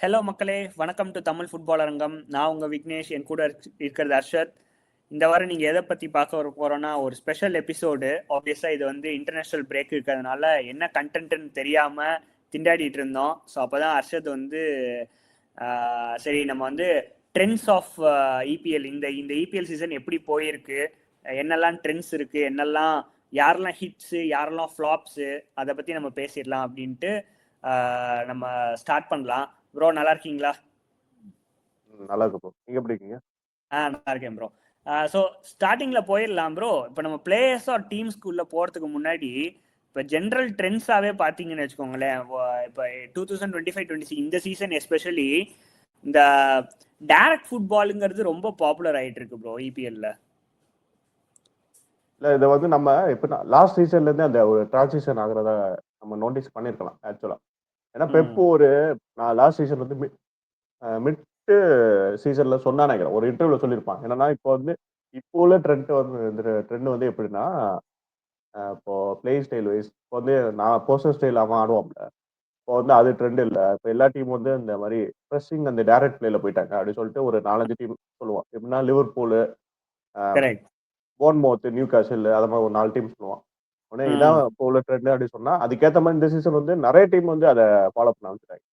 Hello மக்களே, வணக்கம் to Tamil football அரங்கம். நான் உங்கள் விக்னேஷ், என் கூட இருக்கிறது அர்ஷத். இந்த வாரம் நீங்கள் எதை பற்றி பார்க்க போகிறோன்னா ஒரு ஸ்பெஷல் எபிசோடு. ஆப்வியஸாக இது வந்து இன்டர்நேஷ்னல் பிரேக் இருக்கிறதுனால என்ன கண்டென்ட்னு தெரியாமல் திண்டாடிட்டு இருந்தோம். ஸோ அப்போ தான் அர்ஷத் வந்து சரி நம்ம வந்து ட்ரெண்ட்ஸ் ஆஃப் இபிஎல், இந்த இபிஎல் சீசன் எப்படி போயிருக்கு, என்னெல்லாம் ட்ரெண்ட்ஸ் இருக்குது, என்னெல்லாம் யாரெல்லாம் ஹிட்ஸு யாரெல்லாம் ஃப்ளாப்ஸு, அதை பற்றி நம்ம பேசிடலாம் அப்படின்ட்டு நம்ம ஸ்டார்ட் பண்ணலாம். ப்ரோ நல்லா இருக்கீங்களா? நல்லா இருக்கு ப்ரோ. நீங்க எப்படி இருக்கீங்க? நல்லா இருக்கேன் ப்ரோ. ஸோ ஸ்டார்டிங்கில் போயிடலாம் ப்ரோ. இப்போ நம்ம பிளேயர்ஸ் ஆர் டீம்ஸ்குள்ளே போகிறதுக்கு முன்னாடி இப்போ ஜென்ரல் ட்ரெண்ட்ஸாகவே பார்த்தீங்கன்னு வச்சுக்கோங்களேன். இப்போ 2025-26 இந்த சீசன் எஸ்பெஷலி இந்த டைரக்ட் ஃபுட்பாலுங்கிறது ரொம்ப பாப்புலர் ஆகிட்டு இருக்கு ப்ரோ இபிஎல்ல. இல்லை, இதை வந்து நம்ம இப்போ லாஸ்ட் சீசன்லேருந்து அந்த ஒரு டிரான்சிஷன் ஆகுறத நம்ம நோட்டீஸ் பண்ணியிருக்கலாம் ஆக்சுவலாக. ஏன்னா பெப்பு நான் லாஸ்ட் சீசன் வந்து மிட் சீசன்ல சொன்னா நினைக்கிறேன், ஒரு இன்டர்வியூல சொல்லியிருப்பான். என்னன்னா இப்போ உள்ள ட்ரெண்ட் வந்து எப்படின்னா, இப்போ பிளே ஸ்டைல் வைஸ் இப்போ நான் போஸ்டர் ஸ்டைல் அவன் ஆடுவான்ல, இப்போ அது ட்ரெண்ட் இல்லை. இப்போ எல்லா டீம் இந்த மாதிரி ப்ரெஸ்ஸிங் அந்த டைரக்ட் பிளேல போயிட்டாங்க அப்படின்னு சொல்லிட்டு ஒரு 4-5 டீம் சொல்லுவான். எப்படின்னா லிவர்பூல், போர்ன்மவுத், நியூ காசில், அது மாதிரி ஒரு 4 டீம் சொல்லுவான். உடனே இதான் இப்போ உள்ள ட்ரெண்ட் அப்படின்னு சொன்னா அதுக்கேற்ற மாதிரி இந்த சீசன் நிறைய டீம் அதை ஃபாலோ பண்ண ஆரம்பிச்சிட்டாங்க.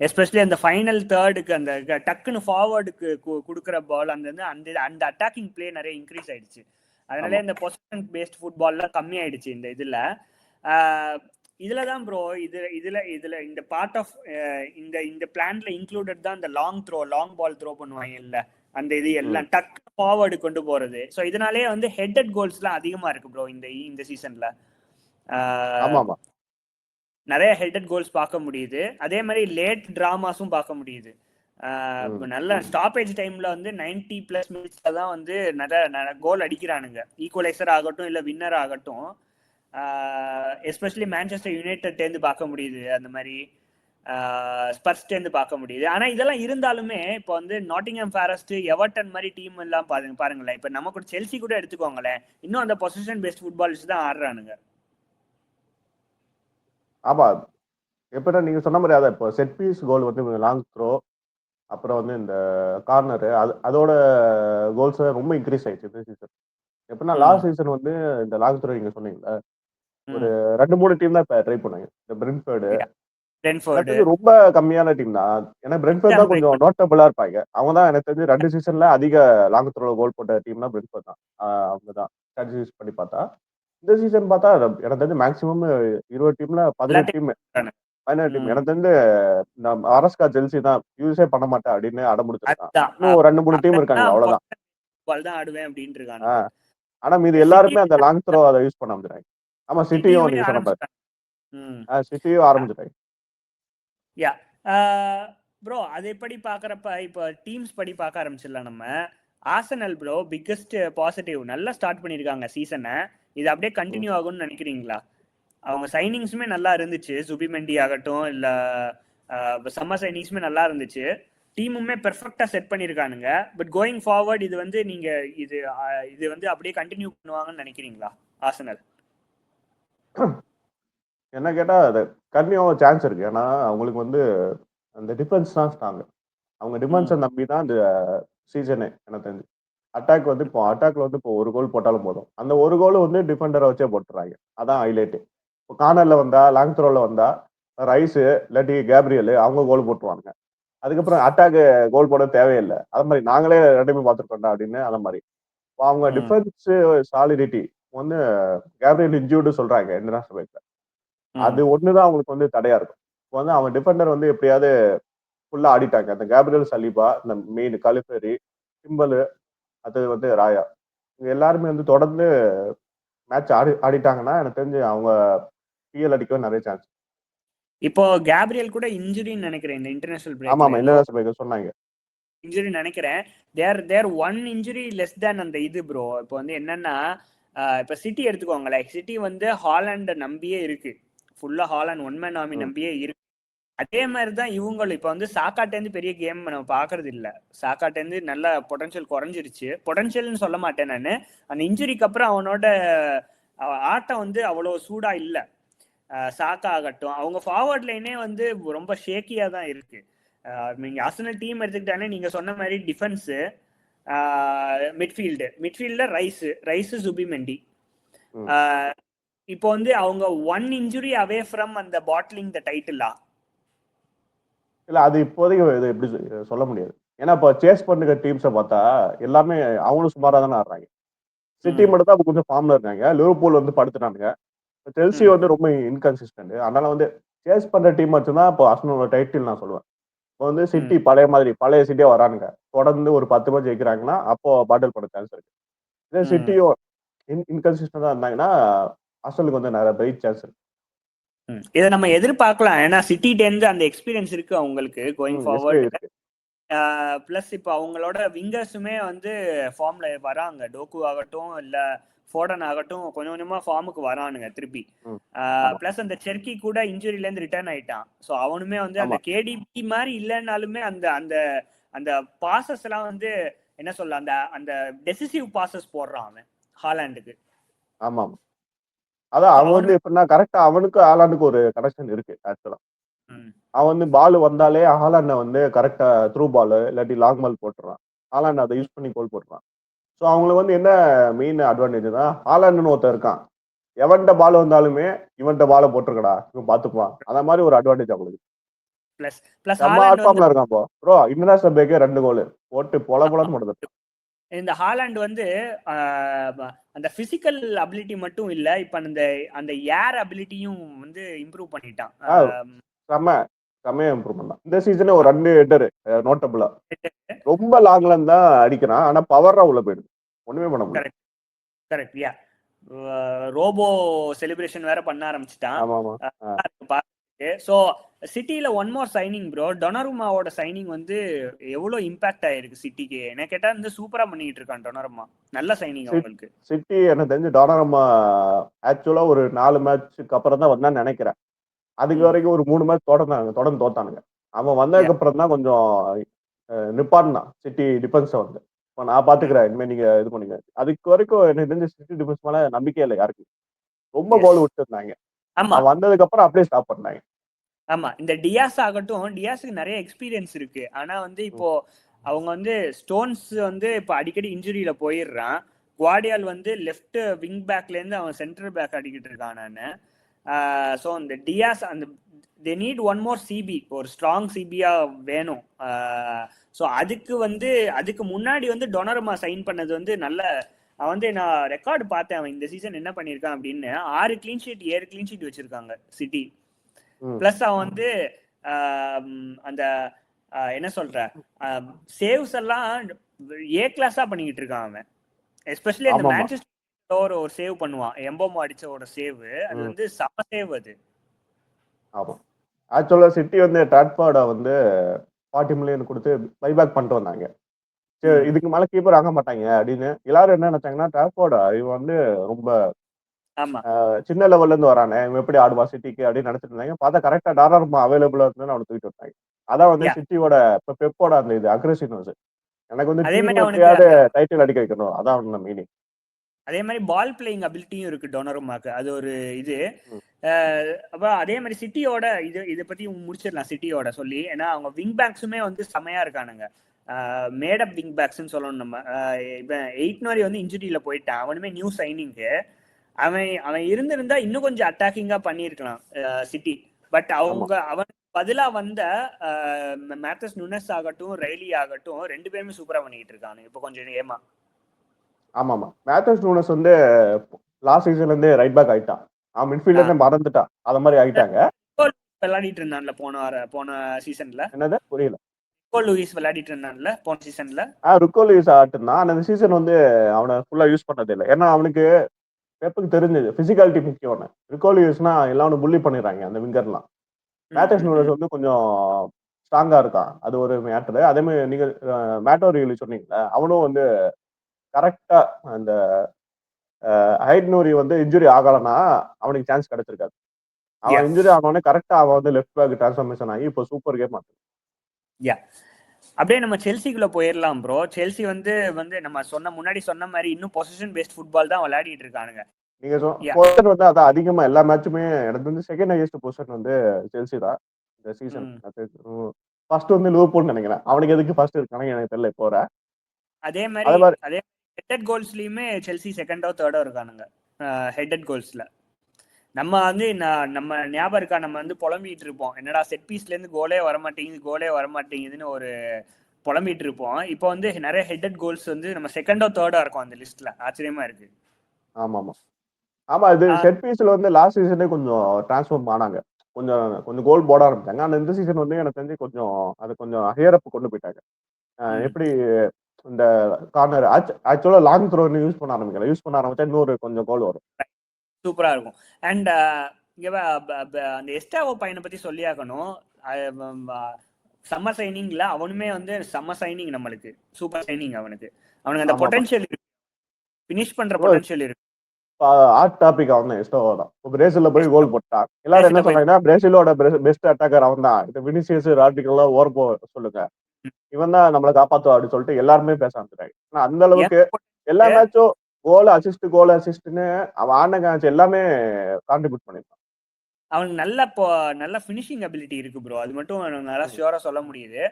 எஸ்பெஷலி அந்த ஃபைனல் தேர்டுக்கு அந்த டக்குன்னு ஃபார்வர்டுக்கு கொடுக்குற பால் அந்த அட்டாக்கிங் பிளே நிறைய இன்க்ரீஸ் ஆயிடுச்சு. அதனால இந்த பொசிஷன் பேஸ்ட் ஃபுட்பால்லாம் கம்மி ஆயிடுச்சு இந்த இதுல தான் ப்ரோ. இதுல இந்த பார்ட் ஆஃப் இந்த பிளான்ல இன்க்ளூடட் தான் இந்த லாங் பால் த்ரோ பண்ணுவாங்க இல்ல, அந்த இது எல்லாம் டக் ஃபார்வர்டு கொண்டு போறது. ஸோ இதனாலே வந்து ஹெட்டட் கோல்ஸ்லாம் அதிகமா இருக்கு ப்ரோ இந்த சீசன்ல. நிறைய ஹெட்டட் கோல்ஸ் பார்க்க முடியுது. அதே மாதிரி லேட் டிராமாஸும் பார்க்க முடியுது. நல்ல ஸ்டாப்பேஜ் டைம்ல வந்து 90+ மினிட்ஸ்ல தான் வந்து நிறைய கோல் அடிக்கிறானுங்க. ஈக்குவலைசர் ஆகட்டும் இல்ல வின்னர் ஆகட்டும். எஸ்பெஷலி மேன்செஸ்டர் யுனைடெட் பார்க்க முடியுது, அந்த மாதிரி ஸ்பர்ஸ்டேந்து பார்க்க முடியுது. ஆனா இதெல்லாம் இருந்தாலுமே இப்போ வந்து நாட்டிங்ஹாம் ஃபாரஸ்ட், எவர்டன் மாதிரி டீம் எல்லாம் பாருங்களேன். இப்ப நம்ம கூட செல்சி கூட எடுத்துக்கோங்களேன், இன்னும் அந்த பொசிஷன் பேஸ்ட் ஃபுட்பால்ஸ் தான் ஆடுறானுங்க. ஆமா, எப்படின்னா நீங்க சொன்ன மாதிரி அதான் இப்போ set piece goal long throw, அப்புறம் இந்த கார்னரு, அதோட கோல்ஸ் ரொம்ப இன்க்ரீஸ் ஆயிடுச்சு இந்த சீசன். எப்படின்னா லாஸ்ட் சீசன் இந்த லாங் த்ரோ நீங்க சொன்னீங்கல்ல, ஒரு 2-3 டீம் தான் இப்ப ட்ரை பண்ணாங்க. இந்த பிரென்ஃபோர்டு ரொம்ப கம்மியான டீம் தான். ஏன்னா பிரென்ஃபோர்ட் தான் கொஞ்சம் நோட்டபிளா இருப்பாங்க. அவங்க தான் எனக்கு தெரிஞ்சு 2 சீசன்ல அதிக லாங் த்ரோல கோல் போட்ட டீம்னா பிரென்ஃபோர்ட் தான். அவங்க தான் ஸ்டாட்டிஸ்டிக்ஸ் பண்ணி பார்த்தா. இந்த சீசன் பார்த்தா எனக்கு தெரிஞ்சு மேக்ஸிமம் 20 டீம்ல 18 டீம் எனக்கு தெரிஞ்சு அரஸ்கா ஜெல்சி தான் யூஸே பண்ண மாட்டேன் அப்படின்னு அடம்பிடிச்சிருக்கான். இன்னும் 2-3 டீம் இருக்காங்க, அவ்வளவுதான். ஆனா மீது எல்லாருமே அந்த லாங் த்ரோ அதை யூஸ் பண்ண முடியாது. ஆமா, சிட்டியும் நீங்க சொன்ன மாதிரி சிட்டியும் ஆரம்பிச்சிட்டாங்க. ப்ரோ அது எப்படி பாக்குறப்ப இப்போ டீம்ஸ் படி பார்க்க ஆரம்பிச்சிடலாம் நம்ம. ஆர்சனல் ப்ரோ பிக்கஸ்ட் பாசிட்டிவ், நல்லா ஸ்டார்ட் பண்ணிருக்காங்க சீசனை. இது அப்படியே கண்டினியூ ஆகும்னு நினைக்கிறீங்களா? அவங்க சைனிங்ஸுமே நல்லா இருந்துச்சு, சுபிமெண்டி ஆகட்டும் இல்ல சம்மர் சைனிங்ஸுமே நல்லா இருந்துச்சு. டீமுமே பெர்ஃபெக்டா செட் பண்ணிருக்கானுங்க. பட் கோயிங் ஃபார்வர்ட் இது வந்து நீங்க இது வந்து அப்படியே கண்டினியூ பண்ணுவாங்கன்னு நினைக்கிறீங்களா ஆர்சனல்? என்ன கேட்டா அது கண்டினியூ சான்ஸ் இருக்கு. ஏன்னா அவங்களுக்கு அந்த டிஃபென்ஸ் தான் ஸ்ட்ராங். அவங்க டிஃபென்ஸை நம்பி தான் இந்த சீசனு எனக்கு தெரிஞ்சு. அட்டாக் இப்போ அட்டாக்ல இப்போ ஒரு கோல் போட்டாலும் போதும். அந்த ஒரு கோல் டிஃபெண்டரை வச்சே போட்டுறாங்க. அதான் ஹைலைட்டு. இப்போ கார்னர்ல வந்தா, லாங் த்ரோல வந்தா ரைஸ் இல்லாட்டி கேப்ரியல் அவங்க கோல் போட்டுருவாங்க. அதுக்கப்புறம் அட்டாக் கோல் போட தேவையில்லை. அது மாதிரி நாங்களே 2 பேரும் பார்த்துருக்கோம்டா அப்படின்னு. அந்த மாதிரி அவங்க டிஃபென்ஸ் சாலிடிட்டி கேப்ரியல் இன்ஜூர்டு சொல்றாங்க இன்டர்நேஷனல் பேஸ்ல. அது ஒண்ணுதான் அவங்களுக்கு தடையா இருக்கும். இப்போ அவன் டிஃபெண்டர் எப்படியாவது ஃபுல்லா ஆடிட்டாங்க. அந்த கேப்ரியல் சலீபா, இந்த மெயின் கலிஃபெரி, சிம்பல், அது ராயா, இவங்க எல்லாருமே தொடர்ந்து மேட்ச் ஆடிட்டாங்கன்னா எனக்கு தெரிஞ்சு அவங்க பிஎல் அடிக்க நிறைய சான்ஸ். இப்போ கேப்ரியல் கூட இன்ஜுரின்னு நினைக்கிறேன் இந்த இன்டர்நேஷனல் பிரேக். ஆமா, இன்டர்நேஷனல் பிரேக் சொன்னாங்க இன்ஜுரி நினைக்கிறேன். தேர் ஒன் இன்ஜுரி லெஸ் தேன் அந்த இது ப்ரோ. இப்போ என்னன்னா இப்போ சிட்டி எடுத்துக்கோங்களேன். சிட்டி ஹாலண்டை நம்பியே இருக்கு, ஃபுல்லா ஹாலண்ட் ஒன் மேன் ஆர்மி நம்பியே இருக்கு. அதே மாதிரி தான் இவங்களும் இப்போ சாக்காட்டேருந்து பெரிய கேம் நம்ம பாக்குறது இல்ல. சாக்காட்டேருந்து நல்ல பொட்டன்ஷியல் குறைஞ்சிருச்சு. பொட்டன்ஷியல்னு சொல்ல மாட்டேன் நான், அந்த இன்ஜுரிக்கு அப்புறம் அவனோட ஆட்டம் அவ்வளவு சூடா இல்ல. சாக்கா ஆகட்டும், அவங்க ஃபார்வர்ட் லைனே வந்து ரொம்ப ஷேக்கியா தான் இருக்கு. நீங்க ஆர்சனல் டீம் எடுத்துக்கிட்டாலே நீங்க சொன்ன மாதிரி டிஃபென்ஸ், மிட்ஃபீல்டு ரைஸ் சுபிமெண்டி. இப்போ வந்து அவங்க 1 இன்ஜுரி அவே ஃப்ரம் அந்த பாட்லிங் த டைட்டிலா? இல்ல அது இப்போதைக்கு இது எப்படி சொல்ல முடியாது. ஏன்னா இப்போ சேஸ் பண்ணுற டீம்ஸை பார்த்தா எல்லாமே அவங்களும் சுமாரா தானே ஆடுறாங்க. சிட்டி மட்டும் தான் கொஞ்சம் ஃபார்ம்ல இருக்காங்க. லிவர்பூல் வந்து படுத்துட்டானுங்க. செல்சி வந்து ரொம்ப இன்கன்சிஸ்டன்ட். அதனால வந்து சேஸ் பண்ற டீம் வச்சுதான் இப்போ அர்சனலோட டைட்டில் நான் சொல்லுவேன். இப்போ வந்து சிட்டி பழைய சிட்டியா வரானுங்க. தொடர்ந்து ஒரு 10 மேட்ச் ஜெயிக்கிறாங்கன்னா அப்போ பாட்டில் பண்ண சான்ஸ் இருக்கு. இதே சிட்டியும் இன்கன்சிஸ்டன்டா இருந்தாங்கன்னா அர்சனலுக்கு வந்து நிறைய பெரிய சான்ஸ் இருக்கு. இதை நம்ம எதிர்பார்க்கலாம். ஏன்னா சிட்டில இருந்து அந்த எக்ஸ்பீரியன்ஸ் இருக்கு அவங்களுக்கு கோயிங் ஃபார்வர்ட். பிளஸ் இப்போ அவங்களோட விங்கர்ஸுமே வந்து ஃபார்ம்ல வராங்க. டோக்கு ஆகட்டும் இல்ல ஃபோர்டன் ஆகட்டும் கொஞ்சம் கொஞ்சமா ஃபார்முக்கு வரானுங்க திருப்பி. பிளஸ் அந்த செர்கி கூட இன்ஜுரில இருந்து ரிட்டர்ன் ஆயிட்டான். ஸோ அவனுமே வந்து அந்த கேடிபி மாதிரி இல்லைன்னாலுமே அந்த அந்த அந்த பாசஸ் எல்லாம் வந்து என்ன சொல்ல, அந்த அந்த டெசிசிவ் பாசஸ் போடுறான் அவன் ஹாலாண்டுக்கு. ஆமா, அதான் அவன் வந்து எப்படின்னா கரெக்டா அவனுக்கு ஹாலாண்டுக்கு ஒரு கனெக்ஷன் இருக்கு. ஆக்சுவலா அவன் வந்து பால் வந்தாலே ஹாலாண்டை வந்து கரெக்டா த்ரூ பால் இல்லாட்டி லாங் பால் போட்டுறான். ஹாலாண்ட் அதை யூஸ் பண்ணி கோல் போட்டுறான். ஸோ அவங்களுக்கு வந்து என்ன மெயின் அட்வான்டேஜ்னா ஹாலாண்டுன்னு ஒருத்தர் இருக்கான். எவன்கிட்ட பால் வந்தாலுமே இவன்கிட்ட பாலை போட்டிருக்கடா இவன் பாத்துப்பான். அந்த மாதிரி ஒரு அட்வான்டேஜ் அவங்களுக்கு. நம்ம ஆட்பாம்ல இருக்கான் ப்ரோ. இன்டர்நேஷனல் பிரேக்கே 2 கோல் போட்டு பொலன்னு போடுது. இந்த ஹாலாண்ட் வந்து அந்த பிசிக்கல் அபிலிட்டி மட்டும் இல்ல, இப்ப அந்த அந்த ஏர் அபிலிட்டியும் வந்து இம்ப்ரூவ் பண்ணிட்டான். செம்மையா இம்ப்ரூவ் பண்ணான். இந்த சீசனே ஒரு 2 ஹெட்டர் நோட்டபிளா. ரொம்ப லாங்ல இருந்தா அடிக்கிறான். ஆனா பவரா உள்ள போயிடுது. ஒண்ணுமே பண்ண முடியல. கரெக்ட். யா, ரோபோ செலிப்ரேஷன் வேற பண்ண ஆரம்பிச்சிட்டான். சோ சிட்டில ஒன் மோர் சைனிங் ப்ரோ. டொனருமாவோட சைனிங் வந்து எவ்வளவு இம்பாக்ட் ஆயிருக்கு சிட்டிக்கு. என்ன கேட்டா வந்து சூப்பரா பண்ணிட்டு இருக்கான் டொனருமா. நல்ல சைனிங் அவங்களுக்கு. சிட்டி எனக்கு தெரிஞ்சு டொனருமா ஆக்சுவலா ஒரு 4 மேட்சுக்கு அப்புறம் தான் வந்தான்னு நினைக்கிறேன். அதுக்கு வரைக்கும் ஒரு 3 மேட்ச் தொடர்ந்து தோத்தானுங்க. அவன் வந்ததுக்கு அப்புறம் தான் கொஞ்சம் நிப்பாட்டினான் சிட்டி டிஃபென்ஸை வந்து. இப்போ நான் பாத்துக்கிறேன், இனிமே நீங்க இது பண்ணுங்க. அதுக்கு வரைக்கும் எனக்கு தெரிஞ்ச சிட்டி டிஃபென்ஸ் மேல நம்பிக்கை இல்லை யாருக்கு. ரொம்ப கோல் விட்டுருந்தாங்க. அவன் வந்ததுக்கு அப்புறம் அப்படியே ஸ்டாப் பண்ணாங்க. ஆமா, இந்த டியாஸ் ஆகட்டும், டியாஸுக்கு நிறைய எக்ஸ்பீரியன்ஸ் இருக்கு. ஆனா வந்து இப்போ அவங்க வந்து ஸ்டோன்ஸ் வந்து இப்போ அடிக்கடி இன்ஜுரியில போயிடுறான். குவார்டியால் வந்து லெஃப்ட் விங் பேக்ல இருந்து அவன் சென்டர் பேக் அடிக்கிட்டு இருக்கான். நான் ஸோ இந்த டியாஸ் அந்த they need one more CB, ஒரு ஸ்ட்ராங் சிபியா வேணும். ஸோ அதுக்கு முன்னாடி வந்து டொனருமா சைன் பண்ணது வந்து நல்ல. அவன் வந்து நான் ரெக்கார்டு பார்த்தேன், அவன் இந்த சீசன் என்ன பண்ணியிருக்கான் அப்படின்னு. 6 கிளீன் ஷீட் 7 கிளீன் ஷீட் வச்சிருக்காங்க சிட்டி. பிளஸ் அவன் வந்து அந்த என்ன சொல்ற சேவ்ஸ் எல்லாம் ஏ கிளாஸா பண்ணிக்கிட்டு இருக்கான் அவன். எஸ்பெஷலி அந்த மேன்செஸ்டர் ஒரு சேவ் பண்ணுவான், எம்போமோ அடிச்ச ஒரு சேவ். அது வந்து சம சேவ் அது. ஆமா, ஆக்சுவலா சிட்டி வந்து ட்ரான்ஸ்ஃபர்ட வந்து 40 மில்லியன் கொடுத்து பைபேக் பண்ணிட்டு வந்தாங்க. சரி, இதுக்கு மேல கீப்பர் ஆக மாட்டாங்க அப்படின்னு எல்லாரும் என்ன நினைச்சாங்கன்னா, ட்ரான்ஸ்ஃபர்ட இவன் வந்து ரொம்ப சின்ன லெவல்ல இருந்து வரானே, இவன் எப்படி ஆடுவா சிட்டிக்கு அப்படின்னு நினைச்சிட்டு இருந்தாங்க. பார்த்தா கரெக்டா டானருமா அவைலபிளா இருக்குன்னு அவனை தூக்கிட்டு வந்தாங்க. அதான் வந்து சிட்டியோட பெப்போட அந்த இது அக்ரெசிவ்னஸ். எனக்கு வந்து டைட்டில் அடிக்க வைக்கணும், அதான் அவனோட மீனிங். அதே மாதிரி பால் பிளேயிங் அபிலிட்டியும் இருக்கு டொனருமாக்கு. அது ஒரு இது. அப்ப அதே மாதிரி சிட்டியோட இதை பத்தி முடிச்சிடலாம் சிட்டியோட சொல்லி. ஏன்னா அவங்க விங் பேக்ஸுமே வந்து செமையா இருக்கானுங்க. மேடப் விங் பேக்ஸ்ன்னு சொல்லணும் நம்ம. இவன் 8 நோரி வந்து இன்ஜுரியில போயிட்டான். அவனுமே நியூ சைனிங்கு. அவன் இருந்திருந்தா இன்னும் கொஞ்சம் அட்டாக்கிங்கா பண்ணிருக்கலாம் சிட்டி. பட் அவன் பதிலா வந்த மேத்தஸ் நுனஸ் ஆகட்டும் ரைலி ஆகட்டும் 2 பேருமே சூப்பரா பண்ணிட்டு இருக்கானு இப்போ கொஞ்சம் ஏமா. ஆமாமா, மேத்தஸ் நுனஸ் வந்து லாஸ்ட் சீசன்ல இருந்தே ரைட் பேக் ஆயிட்டான். அவன் மிட்ஃபீல்ட்ல இருந்து மறந்துட்டான். அத மாதிரி ஆயிட்டாங்க. விளையாடிட்டு இருந்தான்ல போன சீசன்ல. என்னது புரியல? ருக்கோ லூயிஸ் விளையாடிட்டு இருந்தான்ல போன சீசன்ல. ருக்கோ லூயிஸ் ஆட்டுனா அந்த சீசன் வந்து அவனை ஃபுல்லா யூஸ் பண்ணது இல்லை. ஏன்னா அவனுக்கு பெப்புக்கு தெரிஞ்சது பிசிக்காலிட்டி முக்கியம். ருக்கோ லூயிஸ்னா எல்லாரும் புள்ளி பண்ணிடுறாங்க அந்த விங்கர்லாம். மேத்தஸ் நூனஸ் வந்து கொஞ்சம் ஸ்ட்ராங்கா இருக்கான், அது ஒரு மேட்டர். அதே மாதிரி நீங்க மேட்டோரியலி சொன்னீங்கல்ல, அவனும் வந்து கரெக்டா அந்த ஹைட் நூரி வந்து இன்ஜுரி ஆகலன்னா அவனுக்கு சான்ஸ் கிடைச்சிருக்காது. அவன் இன்ஜுரி ஆனோடனே கரெக்டா அவன் வந்து லெஃப்ட் பேக் டிரான்ஸ்ஃபர்மேஷன் ஆகி இப்போ சூப்பர் கேம் ஆச்சு. அப்படியே நம்ம செல்சிக்குள்ள போயிடலாம் ப்ரோ. செல்சி வந்து நம்ம முன்னாடி சொன்ன மாதிரி இன்னும் பொசிஷன் பேஸ்ட் ஃபுட்பால் தான் விளையாடிட்டு இருக்கானுங்க. நீங்க யா பொசிஷன் வந்து அதான் அதிகமா எல்லா மேட்சுமே எனக்கு வந்து செகண்ட் ஹையஸ்ட் பொசிஷன் வந்து செல்சி தான் இந்த சீசன். ஃபர்ஸ்ட் வந்து லிவர்பூல் நினைக்கிறேன். அவனுக்கு எதுக்கு ஃபர்ஸ்ட் இருக்கானு எனக்கு தெரியல இப்போ வர. அதே மாதிரி அதே மாதிரி அதே ஹெட்டட் கோல்ஸ்லயுமே செல்சி செகண்டோ தேர்டோ இருக்கானுங்க ஹெட்டட் கோல்ஸ்ல. நம்ம வந்து நம்ம ஞாபகம் இருக்கா, நம்ம வந்து புலம்பிட்டு இருப்போம் என்னடா செட் பீஸ்ல இருந்து கோலே வரமாட்டேங்குதுன்னு ஒரு புலம்பிட்டு இருப்போம். இப்போ வந்து நிறைய ஹெட்டட் கோல்ஸ் வந்து நம்ம செகண்டோ தேர்டோ இருக்கும் அந்த லிஸ்ட்ல. ஆச்சரியமா இருக்கு. ஆமா ஆமா ஆமா இது செட் பீஸ்ல வந்து லாஸ்ட் சீசனே கொஞ்சம் டிரான்ஸ்ஃபார்ம் ஆனாங்க. கொஞ்சம் கொஞ்சம் கோல் போட ஆரம்பிச்சாங்க. ஆனா இந்த சீசன் வந்து எனக்கு தெரிஞ்சு கொஞ்சம் அது கொஞ்சம் ஹையர் அப் கொண்டு போயிட்டாங்க. எப்படி இந்த கார்னர் ஆக்சுவலா லாங் த்ரோ யூஸ் பண்ண ஆரம்பிக்கல. யூஸ் பண்ண ஆரம்பிச்சா இன்னொரு கொஞ்சம் கோல் வரும். சூப்பரா இருக்கும். அண்ட் அந்த எஸ்டாவோ பையனை பத்தி சொல்லியாக்கணும். சம்மர் சைனிங்ல அவனுமே வந்து சம்மர் சைனிங், நம்மளுக்கு சூப்பர் சைனிங். அவனுக்கு அந்த பொட்டன்ஷியல் இருக்கு, பினிஷ் பண்ற பொட்டன்ஷியல் இருக்கு. ஹாட் டாபிக் அவன் தான் எஸ்டோவா தான். பிரேசில்ல போய் கோல் போட்டான். எல்லாரும் என்ன சொல்றாங்கன்னா பிரேசிலோட பெஸ்ட் அட்டாக்கர் அவன் தான். இந்த வினிசியஸ் ராட்ரிகெல்லாம் ஓரப்போ சொல்லுங்க, இவன் தான் நம்மளை காப்பாத்துவா அப்படின்னு சொல்லிட்டு எல்லாருமே பேச ஆரம்பிச்சிட்டாங்க. ஆனா அந்த அளவுக்கு எல்லா மேட்சும் கோல் அசிஸ்ட்னு அவன் ஆன மேட்ச் எல்லாமே கான்ட்ரிபியூட் பண்ணிருக்கான். அவனுக்கு நல்ல ஃபினிஷிங் அபிலிட்டி இருக்கு ப்ரோ. அது மட்டும் நல்லா ஷியோரா சொல்ல முடியுது.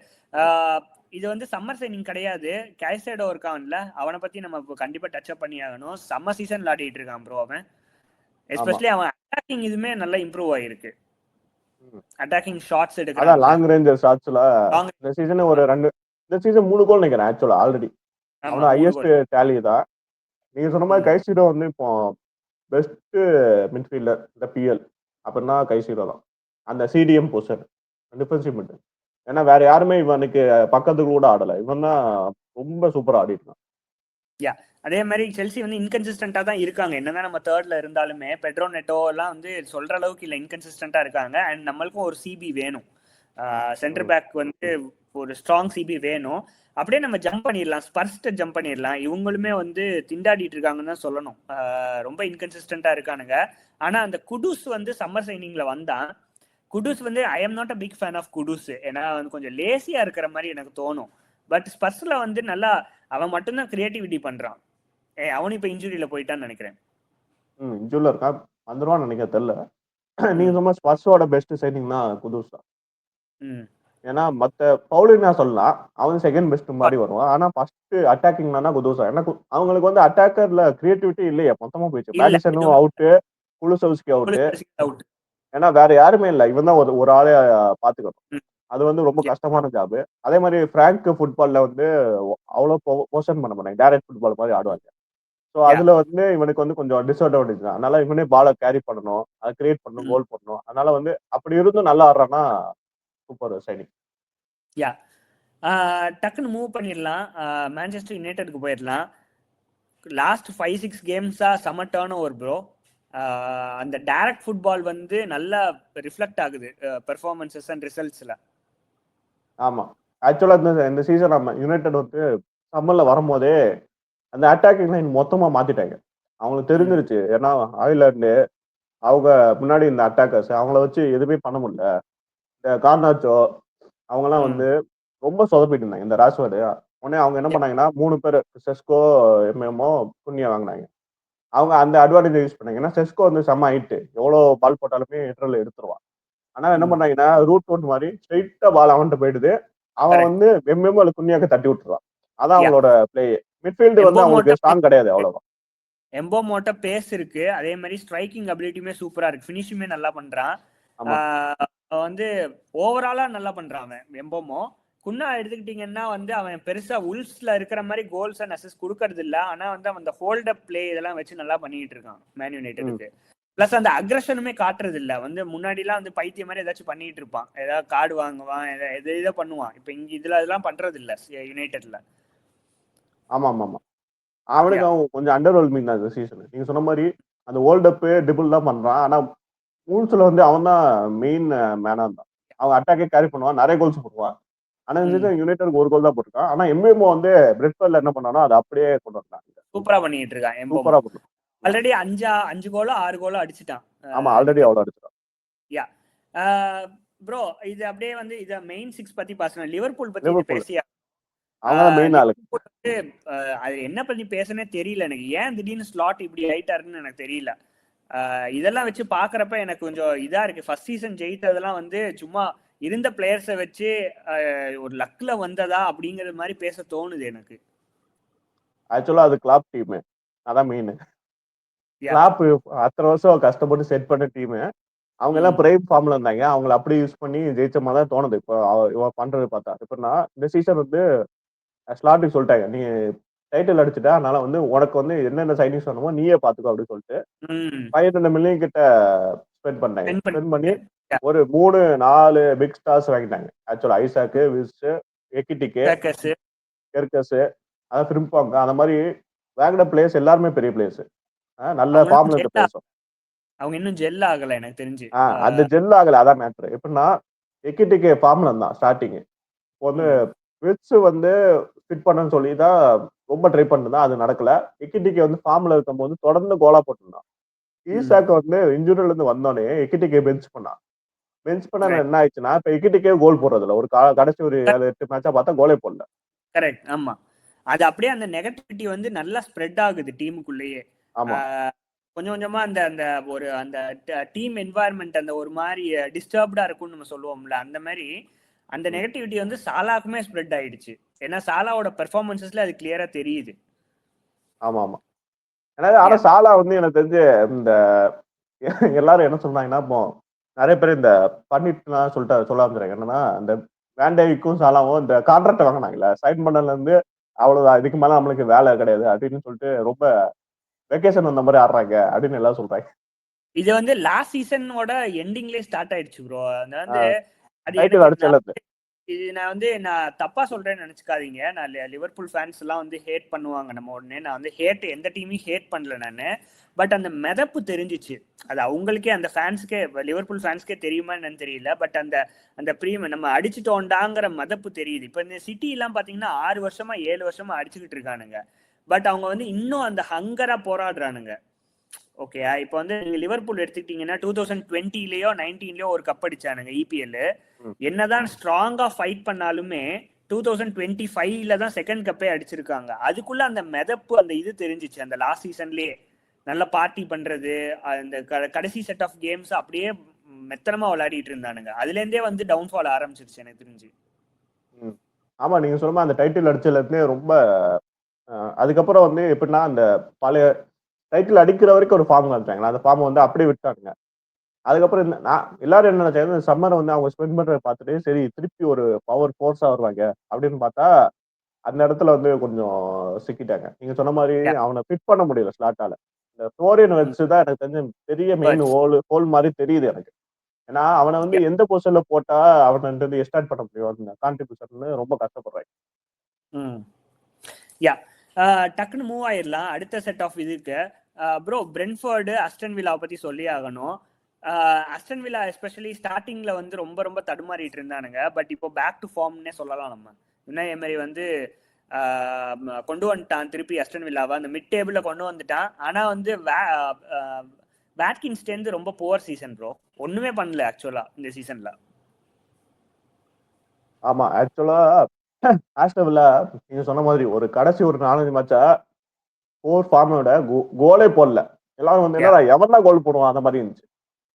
இது வந்து சம்மர் சைனிங் கிடையாது. கேசேடோ இருக்கான்ல, அவனை பத்தி நம்ம கண்டிப்பா டச் அப் பண்ணி ஆகணும். சம்மர் சீசன் விளையாடிட்டு இருக்கான் ப்ரோ அவன். எஸ்பெஷலி அவன் அட்டாக்கிங் இதுமே நல்லா இம்ப்ரூவ் ஆயிருக்கு. அட்டாக்கிங் ஷாட்ஸ் எடுக்கிறான். அதான் லாங் ரேஞ்ச் ஷாட்ஸ்ல இந்த சீசன் ஒரு 2 இந்த சீசன் 3 கோல் நினைக்கிறேன் ஆக்சுவலா ஆல்ரெடி. அவனோட ஹையஸ்ட் டேலி தான். நீங்க சொன்ன மாதிரி கைசிடோ வந்து இப்போ பெஸ்ட் மிட்ஃபீல்டர் இந்த பிஎல் அப்படின்னா கைசிடோ தான். அந்த சிடிஎம் பொசிஷன் டிஃபென்சிவ் மிட். ஏன்னா வேற யாருமே இவனுக்கு பக்கத்துக்கு கூட ஆடல. இவன் தான் ரொம்ப சூப்பரா ஆடிட்டு இருக்கான். யா அதே மாதிரி செல்சி வந்து இன்கன்சிஸ்டண்டா தான் இருக்காங்க. என்னதான் நம்ம தேர்ட்ல இருந்தாலுமே பெட்ரோ நெட்டோ எல்லாம் வந்து சொல்ற அளவுக்கு இல்ல, இன்கன்சிஸ்டண்டா இருக்காங்க. அண்ட் நம்மளுக்கும் ஒரு சிபி வேணும். சென்டர் பேக் வந்து ஒரு ஸ்ட்ராங் சிபி வேணும். அப்படியே நம்ம ஜம்ப் பண்ணிடலாம், ஸ்பர்ஸ்ட ஜம்ப் பண்ணிடலாம். இவங்களுமே வந்து திண்டாடிட்டு இருக்காங்கன்னு தான் சொல்லணும். ரொம்ப இன்கன்சிஸ்டண்டா இருக்கானுங்க. ஆனா அந்த குடூஸ் வந்து சம்மர் சைனிங்ல வந்தான். குடூஸ் வந்து I am not a big fan of Kudus. ஏன்னா வந்து கொஞ்சம் லேசியா இருக்கிற மாதிரி எனக்கு தோணும். பட் ஸ்பர்ஸ்ல வந்து நல்லா அவன் மட்டும்தான் கிரியேட்டிவிட்டி பண்றான். அவனும் இப்ப இன்ஜுரியில போயிட்டான்னு நினைக்கிறேன். இன்ஜுரியில இருக்கா, வந்துருவான்னு நினைக்க தெரியல. நீங்க சொன்ன ஸ்பர்ஸோட பெஸ்ட் சைனிங் தான் குதூஸ் தான். ஏன்னா மத்த பவுலினா சொல்லலாம், அவன் செகண்ட் பெஸ்ட் மாதிரி வருவான். ஆனா ஃபர்ஸ்ட் அட்டாக்கிங்னா குதூசா. ஏன்னா அவங்களுக்கு வந்து அட்டாக்கர்ல கிரியேட்டிவிட்டி இல்லையா, மொத்தமா போயிடுச்சு. மேடிசனும் அவுட்டு, குலுசவ்ஸ்கி அவுட். ஏன்னா வேற யாருமே இல்ல, இவன் தான் ஒரு ஆளே பாத்துக்கணும். அது வந்து ரொம்ப கஷ்டமான ஜாப். அதே மாதிரி பிராங்க் ஃபுட்பால்ல வந்து அவ்வளவு போஷன் பண்ண மாட்டாங்க, டைரக்ட் ஃபுட்பால் மாதிரி ஆடுவாங்க. ஸோ அதுல வந்து இவனுக்கு வந்து கொஞ்சம் டிஸ்அட்வான்டேஜ் தான். அதனால இவனே பாலை கேரி பண்ணணும், அதை கிரியேட் பண்ணணும், கோல் பண்ணணும். அதனால வந்து அப்படி இருந்தும் நல்லா ஆடுறான்னா சூப்பர் சைனிங். யா டக்குன்னு மூவ் பண்ணிடலாம், மான்செஸ்டர் யுனைடெடுக்கு போயிடலாம். லாஸ்ட் 5-6 கேம்ஸா செம டர்ன் ஓவர் ப்ரோ. அந்த டைரக்ட் ஃபுட்பால் வந்து நல்லா ரிஃப்ளெக்ட் ஆகுது பெர்ஃபார்மன்சஸ் அண்ட் ரிசல்ட்ஸ்ல. ஆமா, ஆக்சுவலா இந்த சீசன் நம்ம யுனைடெட் வந்து சம்மர்ல வரும்போதே அந்த அட்டாக்கிங் லைன் மொத்தமா மாத்திட்டாங்க. அவங்களுக்கு தெரிஞ்சிருச்சு. ஏன்னா ஆயிலாண்டு அவங்க முன்னாடி இந்த அட்டாக்கர்ஸ் அவங்கள வச்சு எதுவுமே பண்ண முடியல. இந்த கார்னாச்சோ அவங்கலாம் வந்து ரொம்ப சொதப்பிட்டு இருந்தாங்க. இந்த ராஷ்வர்டு உடனே அவங்க என்ன பண்ணாங்கன்னா 3 பேர் செஸ்கோ, எம்எம்ஓ, புண்ணியா வாங்கினாங்க. அவங்க அந்த அட்வான்டேஜ் யூஸ் பண்ணாங்க. ஏன்னா செஸ்கோ வந்து செம்ம ஹைட்டு, எவ்வளவு பால் போட்டாலுமே எட்டர்ல எடுத்துருவான். ஆனா என்ன பண்ணாங்கன்னா ரூட் ஒன் மாதிரி ஸ்ட்ரெயிட்டா பால் அவன்கிட்ட போயிடுது. அவன் வந்து எம்எம்ஓ புண்ணியாக்கு தட்டி விட்டுருவான். அதான் அவங்களோட பிளே. மிட்ஃபீல்டு வந்து அவங்களுக்கு ஸ்ட்ராங் கிடையாது அவ்வளவுதான். எம்போமோட்ட பேஸ் இருக்கு, அதே மாதிரி ஸ்ட்ரைக்கிங் அபிலிட்டியுமே சூப்பரா இருக்கு, ஃபினிஷுமே நல்லா பண்றான். வந்து ஓவராலா நல்லா பண்றான் அவன் எம்போமோ. குன்னா எடுத்துக்கிட்டீங்கன்னா வந்து அவன் பெருசா உல்ஸ்ல இருக்கிற மாதிரி கோல்ஸ் அண்ட் அசிஸ்ட் கொடுக்கறது இல்ல. ஆனா வந்து அவன் அந்த ஹோல்ட் அப் பிளே இதெல்லாம் வச்சு நல்லா பண்ணிட்டு இருக்கான் மேன் யுனைடெடுக்கு. பிளஸ் அந்த அக்ரஷனுமே காட்டுறது இல்ல. வந்து முன்னாடி எல்லாம் வந்து பைத்திய மாதிரி ஏதாச்சும் பண்ணிட்டு இருப்பான், ஏதாவது கார்டு வாங்குவான், இதை பண்ணுவான். இப்ப இங்க இதுல அதெல்லாம் பண்றது இல்ல யுனைடெட்ல. ஆமா ஆமா ஆமா அவனுக்கு அவன் கொஞ்சம் அண்டர்வெல்மிங் தான் இந்த சீசன். நீங்க சொன்ன மாதிரி அந்த வேர்ல்ட் கப் டிபிள் தான் பண்றான். ஆனா மூல்ஸ்ல வந்து அவன் தான் மெயின் மேனா இருந்தான். அவன் அட்டாக்கே கேரி பண்ணுவான், நிறைய கோல்ஸ் போடுவான். ஆனா இந்த சீசன் யுனைடெட் ஒரு கோல் தான் போட்டிருக்கான். ஆனா எம்எம்ஓ வந்து பிரெட்ஃபர்ட்ல என்ன பண்ணானோ அதை அப்படியே கொண்டு வந்தாங்க. சூப்பரா பண்ணிட்டு இருக்கான். சூப்பரா பண்ணுவான். ஆல்ரெடி 5 கோலோ 6 கோலோ அடிச்சிட்டான். ஆமா, ஆல்ரெடி அவ்வளவு அடிச்சிட்டான். யா ப்ரோ, இது அப்படியே வந்து இத மெயின் 6 பத்தி பேசணும். லிவர்பூல் பத்தி பேசியா? அவங்க தான் மெயின் ஆளு. லிவர்பூல் வந்து அது என்ன பண்ணி பேசுனே தெரியல எனக்கு. ஏன் திடீர்னு ஸ்லாட் இப்படி ஆயிட்டாருன்னு எனக்கு தெரியல. இதெல்லாம் வச்சு பாக்குறப்ப எனக்கு கொஞ்சம் இதா இருக்கு. ஃபர்ஸ்ட் சீசன் ஜெயித்ததெல்லாம் வந்து சும்மா இருந்த பிளேயர்ஸை வச்சு ஒரு லக்ல வந்ததா அப்படிங்கிற மாதிரி பேச தோணுது எனக்கு. ஆக்சுவலா அது கிளாப் டீம், அதான் மெயின். கிளாப் அத்தனை வருஷம் கஷ்டப்பட்டு செட் பண்ண டீம், அவங்க எல்லாம் பிரைம் ஃபார்ம்ல இருந்தாங்க. அவங்களை அப்படியே யூஸ் பண்ணி ஜெயிச்ச மாதிரி தான் தோணுது இப்போ இவன் பண்றது பார்த்தா. இப்பனா இந்த சீசன் வந்து ஸ்லாட்டுக்கு சொல்லிட்டாங்க, நீ டைட்டில் அடிச்சுட்டா, அதனால வந்து உனக்கு வந்து என்னென்ன சைனிங்ஸ் வேணுமோ நீயே பாத்துக்கோ அப்படின்னு சொல்லிட்டு 500 மில்லியன் கிட்ட ஸ்பெண்ட் பண்ணாங்க. ஸ்பெண்ட் பண்ணி ஒரு 3-4 பிக் ஸ்டார்ஸ் வாங்கிட்டாங்க. ஆக்சுவலா ஐசாக்கு, விஸ், எக்கிட்டிக்கு, கெர்கஸ், அதாவது ஃபிரிம்பாங், அந்த மாதிரி வாங்கின பிளேயர்ஸ் எல்லாருமே பெரிய பிளேயர்ஸ், நல்ல ஃபார்ம்ல இருந்த பிளேயர்ஸ். அவங்க இன்னும் ஜெல் ஆகல எனக்கு தெரிஞ்சு. அந்த ஜெல் ஆகல, அதான் மேட்ரு. எப்படின்னா எக்கிட்டிக்கு ஃபார்ம்ல இருந்தான் ஸ்டார்டிங். இப்போ வந்து விட்ஸ் வந்து ஃபிட் பண்ணன்னு சொல்லி தான் ரொம்ப ட்ரை பண்ணிருந்தான், அது நடக்கல. எக்கிட்டிக்கு வந்து ஃபார்ம்ல இருக்கும்போது தொடர்ந்து கோலா போட்டிருந்தான். ஈசாக்கு வந்து இன்ஜுரியில இருந்து வந்தோடனே எக்கிட்டிக்கே பெஞ்ச் பண்ணான். பெஞ்ச் பண்ண என்ன ஆயிடுச்சுன்னா, இப்ப எக்கிட்டிக்கே கோல் போடுறதுல ஒரு கடைசி ஒரு 7-8 மேட்சா பார்த்தா கோலே போடல. கரெக்ட். ஆமா, அது அப்படியே அந்த நெகட்டிவிட்டி வந்து நல்லா ஸ்ப்ரெட் ஆகுது டீமுக்குள்ளேயே. கொஞ்சம் கொஞ்சமா அந்த அந்த ஒரு அந்த டீம் என்வாயர்மெண்ட் அந்த ஒரு மாதிரி டிஸ்டர்ப்டா இருக்கும்னு நம்ம சொல்லுவோம்ல, அந்த மாதிரி அந்த நெகட்டிவிட்டி வந்து சாலாக்குமே ஸ்ப்ரெட் ஆயிடுச்சு. ஏன்னா சாலாவோட பெர்ஃபார்மன்சஸ்ல அது கிளியரா தெரியுது. ஆமா ஆமா. ஆனா சாலா வந்து எனக்கு தெரிஞ்சு இந்த எல்லாரும் என்ன சொன்னாங்கன்னா, இப்போ நிறைய பேர் இந்த பண்ணிட்டுலாம் சொல்ல வந்துறாங்க. என்னன்னா, இந்த வேண்டேவிக்கும் சாலாவும் இந்த கான்ட்ராக்ட் வாங்கினாங்கல்ல, சைன் பண்ணல இருந்து அவ்வளவுதான், இதுக்கு மேல நம்மளுக்கு வேலை கிடையாது அப்படின்னு சொல்லிட்டு ரொம்ப வெக்கேஷன் வந்த மாதிரி ஆடுறாங்க அப்படின்னு எல்லாம் சொல்றாங்க. இது வந்து லாஸ்ட் சீசனோட எண்டிங்லயே ஸ்டார்ட் ஆயிடுச்சு ப்ரோ. அது வந்து இது நான் தப்பா சொல்றேன்னு நினைச்சுக்காதீங்க. நான் லிவர்பூல் ஃபேன்ஸ் எல்லாம் வந்து ஹேட் பண்ணுவாங்க நம்ம உடனே. நான் வந்து எந்த டீமையும் ஹேட் பண்ணல நானு. பட் அந்த மிதப்பு தெரிஞ்சிச்சு. அது அவங்களுக்கே, அந்த ஃபேன்ஸ்க்கே, லிவர்பூல் ஃபேன்ஸ்க்கே தெரியுமா என்னன்னு தெரியல. பட் அந்த அந்த ப்ரீமியம் நம்ம அடிச்சுட்டோண்டாங்கிற மிதப்பு தெரியுது. இப்போ இந்த சிட்டி எல்லாம் பாத்தீங்கன்னா 6 வருஷமா 7 வருஷமா அடிச்சுக்கிட்டு இருக்கானுங்க. பட் அவங்க வந்து இன்னும் அந்த ஹங்கரா போராடுறானுங்க. ஓகே, இப்போ வந்து நீங்க லிவர்பூல் எடுத்துக்கிட்டீங்கன்னா 2020லயோ 19லயோ ஒரு கப் அடிச்சானுங்க EPL. என்னதான் ஸ்ட்ராங்கா ஃபைட் பண்ணாலுமே 2025ல தான் செகண்ட் கப்பே அடிச்சிருக்காங்க. அதுக்குள்ள அந்த மிதப்பு, அந்த இது தெரிஞ்சிச்சு அந்த லாஸ்ட் சீசன்லயே. நல்ல பார்ட்டி பண்றது, அந்த கடைசி செட் ஆஃப் கேம்ஸ் அப்படியே மெத்தனமா விளையாடிட்டு இருந்தானுங்க. அதுல இருந்தே வந்து டவுன்ஃபால் ஆரம்பிச்சிருச்சு எனக்கு தெரிஞ்சு. ஆமா, நீங்க சொல்லுமா அந்த டைட்டில் அடிச்சதுல இருந்தே ரொம்ப அதுக்கப்புறம் வந்து எப்படின்னா, அந்த பழைய டைட்டில் அடிக்கிற வரைக்கும் ஒரு ஃபார்ம் காமிச்சாங்க, அந்த ஃபார்ம் வந்து அப்படியே விட்டாங்க. அதுக்கப்புறம் எல்லாரும் என்ன நினைச்சாங்க, சம்மரை வந்து அவங்க ஸ்பெண்ட் பண்றதை பார்த்துட்டு சரி திருப்பி ஒரு பவர் ஃபோர்ஸா வருவாங்க அப்படின்னு பார்த்தா, அந்த இடத்துல வந்து கொஞ்சம் சிக்கிட்டாங்க. நீங்க சொன்ன மாதிரி அவனை ஃபிட் பண்ண முடியல ஸ்லாட்டால. இந்த ஃப்ளோரியன் வெட்ஸ் தான் எனக்கு தெரிஞ்ச பெரிய மெயின் ஹோல் மாதிரி தெரியுது எனக்கு. ஏன்னா அவனை வந்து எந்த பொசிஷன்ல போட்டா அவனை வந்து எஸ்டார்ட் பண்ண முடியும், அந்த கான்ட்ரிபியூஷன் ரொம்ப கஷ்டப்படுறாங்க. டக்குன்னு மூவ் ஆயிடலாம் அடுத்த செட் ஆஃப் இதுக்கு. ப்ரோ, பிரென்ஃபோர்டு அஸ்டன் வில்லா பத்தி சொல்லி ஆகணும். அஸ்டன் வில்லா எஸ்பெஷலி ஸ்டார்டிங்ல வந்து ரொம்ப ரொம்ப தடுமாறிட்டு இருந்தானுங்க. பட் இப்போ பேக் டு ஃபார்ம்னே சொல்லலாம். நம்ம யுனாய் எமரி வந்து கொண்டு வந்துட்டான் திருப்பி அஸ்டன் வில்லாவை, அந்த மிட் டேபிள்ல கொண்டு வந்துட்டான். ஆனா வந்து வாட்கின்ஸ் சேர்ந்து ரொம்ப புவர் சீசன் ப்ரோ, ஒண்ணுமே பண்ணல ஆக்சுவலா இந்த சீசன்ல. ஆமா, ஆக்சுவலா ஆஸ்டன் வில்லா நீங்க சொன்ன மாதிரி ஒரு கடைசி ஒரு 4-5 மேட்சா போர் ஃபார்மோட கோலே போடல. எல்லாரும் வந்து என்னடா எவன் தான் கோல் போடுவான் அந்த மாதிரி இருந்துச்சு.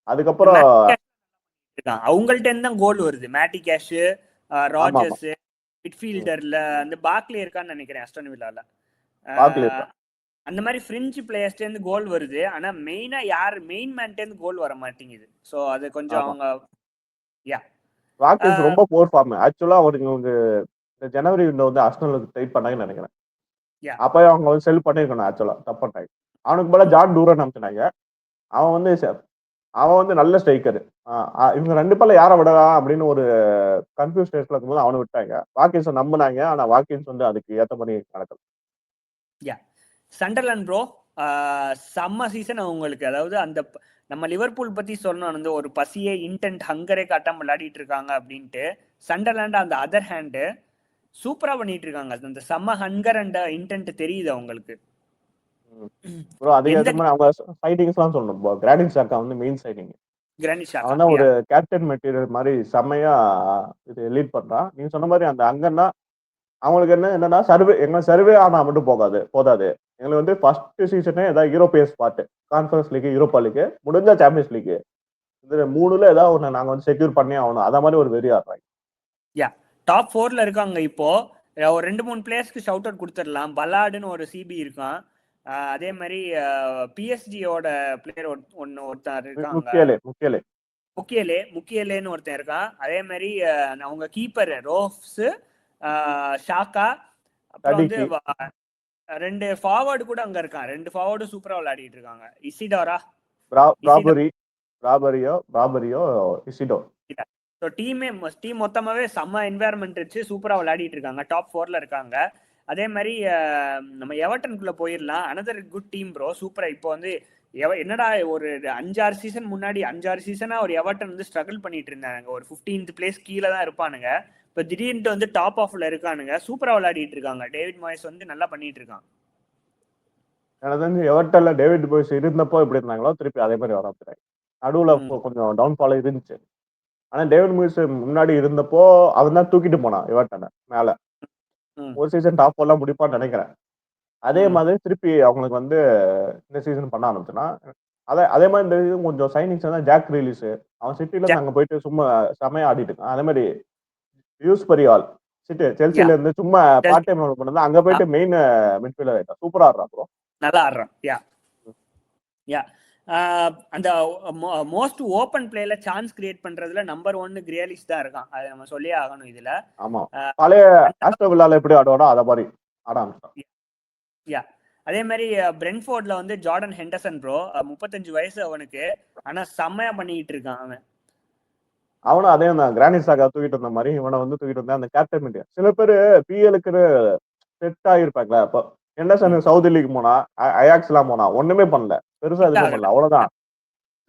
அதுக்கப்புறம் அவங்கள்ட்ட இருந்து தான் கோல் வருது. மேட்டி கேஷ், ராஜர்ஸ், மிட்ஃபீல்டர்ல அந்த பாக்லே இருக்கான்னு நினைக்கிறேன் அஸ்டன் வில்லால. அந்த மாதிரி ஃப்ரிஞ்ச் பிளேயர்ஸ்ல இருந்து கோல் வருது. ஆனா மெயினா மெயின் மேன்ல இருந்து கோல் வர மாட்டேங்குது. சோ அது கொஞ்சம் அவங்க ராக்கெட்ஸ் ரொம்ப போர் ஃபார்ம். ஆக்சுவலா அவங்க இந்த ஜனவரி விண்டோ வந்து அர்சனலுக்கு ட்ரை பண்ணாங்கன்னு நினைக்கிறேன். அப்ப அவங்க வந்து செல் பண்ணிருக்கணும். ஆக்சுவலா தப்பு பண்ணிட்டாங்க. அவனுக்கு போல ஜான் டூரன் அனுப்பிச்சிட்டாங்க. அவன் வந்து நல்ல ஸ்ட்ரைக்கர். இவங்க 2 பேர்ல யாரை விடலாம் அப்படின்னு ஒரு கன்ஃபியூஸ் ஸ்டேட்ல இருக்கும்போது அவனை விட்டாங்க. வாக்கின்ஸை நம்பினாங்க. ஆனா வாக்கின்ஸ் வந்து அதுக்கு ஏத்த மாதிரி நடக்கல. சண்டர்லாண்ட் ப்ரோ, செம்ம சீசன் அவங்களுக்கு. அதாவது அந்த நம்ம லிவர்பூல் பத்தி சொன்னோம், வந்து ஒரு பசியே இன்டென்ட் ஹங்கரே காட்டாம விளையாடிட்டு இருக்காங்க அப்படின்ட்டு. சண்டர்லாண்ட் அந்த அதர் ஹேண்டு சூப்பரா பண்ணிட்டு இருக்காங்க. அந்த செம்ம ஹங்கர் அண்ட் இன்டென்ட் தெரியுது அவங்களுக்கு. அவங்க சைனிங்ஸ்லாம் சொல்லணும். கிரானிட் ஷாக்கா வந்து மெயின் சைனிங். அவன் ஒரு கேப்டன் மெட்டீரியல் மாதிரி செம்மையா இது லீட் பண்றான். நீங்க சொன்ன மாதிரி அந்த அங்கன்னா அவங்களுக்கு என்னன்னா எங்க சர்வே ஆனா மட்டும் போதாது. எங்களுக்கு வந்து ஃபர்ஸ்ட் சீசனே ஏதாவது European spot, conference league, Europa league, முடிஞ்சா சாம்பியன்ஸ் லீக். இந்த 3ல ஏதாவது ஒண்ணு நாங்க வந்து செக்யூர் பண்ணி ஆகணும். அத மாதிரி ஒரு வெறி ஆடுறாங்க. யா டாப் 4ல இருக்காங்க இப்போ. ஒரு 2-3 பிளேயர்ஸ்க்கு ஷவுட் அவுட் கொடுத்துடலாம். பலாடுன்னு ஒரு சிபி இருக்கான். அதே மாதிரி பிஎஸ்ஜியோட பிளேயர் ஒருத்தர் இருக்காங்க. முக்கியலேன்னு ஒருத்தன் இருக்கான். அதே மாதிரி அவங்க கீப்பர் ரோஃப்ஸ், ஷாக்கா, அப்புறம் வந்து 2 ஃபார்வர்டு கூட அங்க இருக்கான். 2 ஃபார்வர்டும் சூப்பரா விளையாடிட்டு இருக்காங்க. இசிடோரா ராபரியோ இசிடோ. ஸோ டீம் மொத்தமாவே செம்ம என்வாயர்மெண்ட் வச்சு சூப்பரா விளையாடிட்டு இருக்காங்க. டாப் 4ல இருக்காங்க. அதே மாதிரி நம்ம எவர்டனுக்குள்ள போயிடலாம். Another good team bro. சூப்பரா இப்போ வந்து என்னடா ஒரு 5-6 சீசன் முன்னாடி 5-6 சீசனா ஒரு எவர்டன் வந்து ஸ்ட்ரகிள் பண்ணிட்டு இருந்தாங்க. ஒரு 15th பிளேஸ் கீழே தான் இருப்பானுங்க. இப்போ திடீர்னு வந்து டாப் ஆஃப்ல இருக்கானுங்க. சூப்பரா விளையாடிட்டு இருக்காங்க. டேவிட் மாய்ஸ் வந்து நல்லா பண்ணிட்டு இருக்காங்க. எனக்கு தெரிஞ்சு எவர்டன்ல டேவிட் மாய்ஸ் இருந்தப்போ எப்படி இருந்தாங்களோ திருப்பி அதே மாதிரி வர நடுவுல கொஞ்சம் டவுன்ஃபால் இருந்துச்சு. ஆனா டேவிட் மாய்ஸ் முன்னாடி இருந்தப்போ அவன் தான் தூக்கிட்டு போனான் எவர்டனை மேல. ஒரு சீசன் டாப் 4 முடிப்பான்னு நினைக்கிறேன். அதே மாதிரி திருப்பி அவங்களுக்கு வந்து இந்த சீசன் பண்ண ஆரம்பிச்சுன்னா அதே மாதிரி இந்த சீசன் கொஞ்சம் சைனிங்ஸ் தான். ஜாக் ரீலிஸ் அவன் சிட்டில இருந்து அங்க போயிட்டு சும்மா செமையா ஆடிட்டு இருக்கான். அதே மாதிரி யூஸ் பரியால் செல்சில இருந்து சும்மா பார்ட் டைம் பண்ணா அங்க போயிட்டு மெயின் மிட்ஃபீல்டர் ஆயிட்டான். சூப்பரா ஆடுறான் ப்ரோ. நல்லா ஆடுறான். அந்த மோஸ்ட் ஓபன் பிளேல சான்ஸ் கிரியேட் பண்றதுல நம்பர் 1 கிரேலிஷ் தான் இருக்கான். அதை நம்ம சொல்லியே ஆகணும் இதுல. ஆமா, பழைய ஆஸ்டன் வில்லால எப்படி ஆடுவானோ அத மாதிரி ஆட ஆரம்பிச்சான். அதே மாதிரி பிரென்ஃபோர்ட்ல வந்து ஜார்டன் ஹெண்டர்சன் ப்ரோ, 35 வயசு அவனுக்கு. ஆனா செம்மையா பண்ணிட்டு இருக்கான் அவனும் அதே தான். கிரானிட் சாகா தூக்கிட்டு இருந்த மாதிரி இவனை வந்து தூக்கிட்டு வந்தா அந்த கேப்டன் இந்தியா. சில பேரு பிஎலுக்கு செட் ஆகிருப்பாங்களா. அப்போ ஹெண்டர்சன் சவுதி லீக் போனா, அயாக்ஸ் எல்லாம் போனா ஒண்ணுமே பண்ணல, பெருசா எதுவுமே பண்ணல, அவ்வளவுதான்.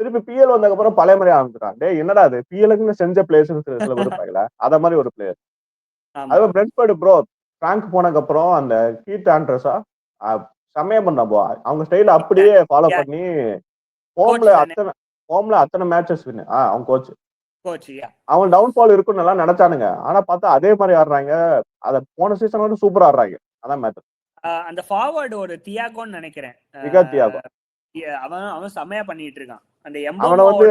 திருப்பி பிஎல் வந்ததுக்கு அப்புறம் பழைய மாதிரி ஆரம்பிச்சிட்டான். டே என்னடா அது பிஎலுக்குன்னு செஞ்ச பிளேயர்ஸ் சில பேர் இருப்பாங்களா, அத மாதிரி ஒரு பிளேயர். அது பிரென்ஃபோர்ட் ப்ரோ பிராங்க் போனதுக்கு அப்புறம் அந்த கீத் ஆண்ட்ரஸா செம்மையா பண்ணா போ. அவங்க ஸ்டைல அப்படியே ஃபாலோ பண்ணி ஹோம்ல அத்தனை மேட்சஸ் வின். அவங்க கோச் அவன் டவுன்ஃபால் இருக்குன்னு எல்லாம் நினைச்சானுங்க. ஆனா பார்த்தா அதே மாதிரி ஆடுறாங்க. அத போன சீசன் வந்து சூப்பரா ஆடுறாங்க. அதான் மேட்டர். அந்த ஃபார்வர்டு ஒரு தியாகோன்னு நினைக்கிறேன். தியாகோ அவன் செமையா பண்ணிட்டு இருக்கான். அந்த அவனை வந்து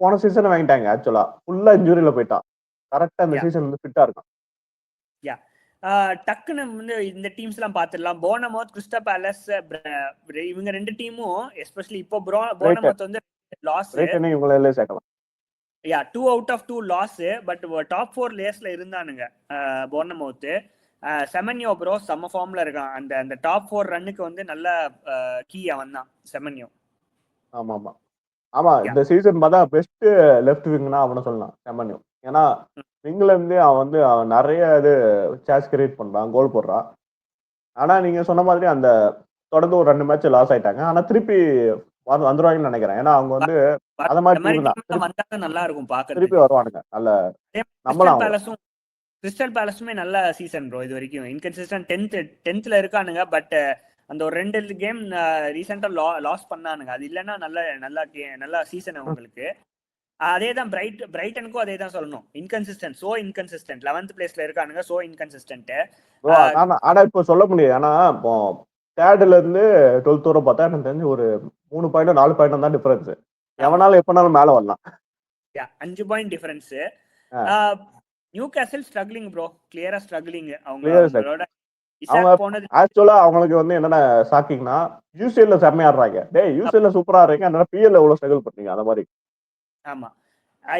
போன சீசன் வாங்கிட்டாங்க. ஆக்சுவலா ஃபுல்லா இன்ஜூரியில போயிட்டான். கரெக்டா இந்த சீசன் வந்து ஃபிட்டா இருக்கான். டக்குன்னு வந்து இந்த டீம்ஸ் எல்லாம் பாத்துடலாம். போர்னமவுத், கிறிஸ்டல் பேலஸ், இவங்க 2 டீமும் எஸ்பெஷலி இப்போ போர்னமவுத் வந்து லாஸ். இவங்களே சேர்க்கலாம். 2 out of 2 loss. But top 4 லேஸ்ல இருந்தானுங்க போர்னமவுத். செமன்யோ ப்ரோ செம்ம ஃபார்ம்ல இருக்கான். அந்த டாப் 4 ரன்னுக்கு வந்து நல்ல கீ அவன் தான் செமன்யோ. ஆமா இந்த சீசன் பார்த்தா பெஸ்ட் லெஃப்ட் விங்னா அவனை சொல்லலாம் செமன்யோ. ஏன்னா விங்ல இருந்து அவன் நிறைய இது சான்ஸ் கிரியேட் பண்றான், கோல் போடுறான். ஆனா நீங்க சொன்ன மாதிரி அந்த தொடர்ந்து ஒரு 2 மேட்ச் லாஸ் ஆயிட்டாங்க. ஆனா திருப்பி வந்துருவாங்கன்னு நினைக்கிறேன். ஏன்னா அவங்க வந்து அத மாதிரி நல்லா இருக்கும் பாக்குறதுக்கு. திருப்பி வருவானுங்க. நல்ல நம்பலாம். கிறிஸ்டல் பேலஸுமே நல்ல சீசன் ப்ரோ. இது வரைக்கும் இன்கன்சிஸ்டன்ட் 10th இருக்கானுங்க. பட் அந்த ஒரு 2 கேம் ரீசெண்டா லாஸ் பண்ணானுங்க. அது இல்லைன்னா நல்ல சீசன் அவங்களுக்கு. அதேதான் பிரைட்டனுக்கும் அதே தான் சொல்லணும். இன்கன்சிஸ்டன்ட் 11th பிளேஸ்ல இருக்கானுங்க. இன்கன்சிஸ்டன்ட். ஆனா இப்போ சொல்ல முடியாது. ஏன்னா இப்போ 3rd இருந்து 12th வரை பார்த்தா எனக்கு தெரிஞ்சு ஒரு 3 பாயிண்ட் 4 பாயிண்ட் தான் டிஃபரன்ஸ். எவனாலும் எப்பனாலும் மேல வரலாம். 5 point difference. Newcastle struggling bro. கிளியரா ஸ்ட்ரகிளிங். அவங்களோட ஆக்சுவலா அவங்களுக்கு வந்து என்னன்னா ஷாக்கிங்னா யூசிஎல்ல செம்மையா ஆடுறாங்க. டேய் யூசிஎல்ல சூப்பரா ஆடுறீங்க. அதனால பிஎல்ல எவ்வளவு ஸ்ட்ரகிள் பண்றீங்க அந்த மாதிரி. ஆமா,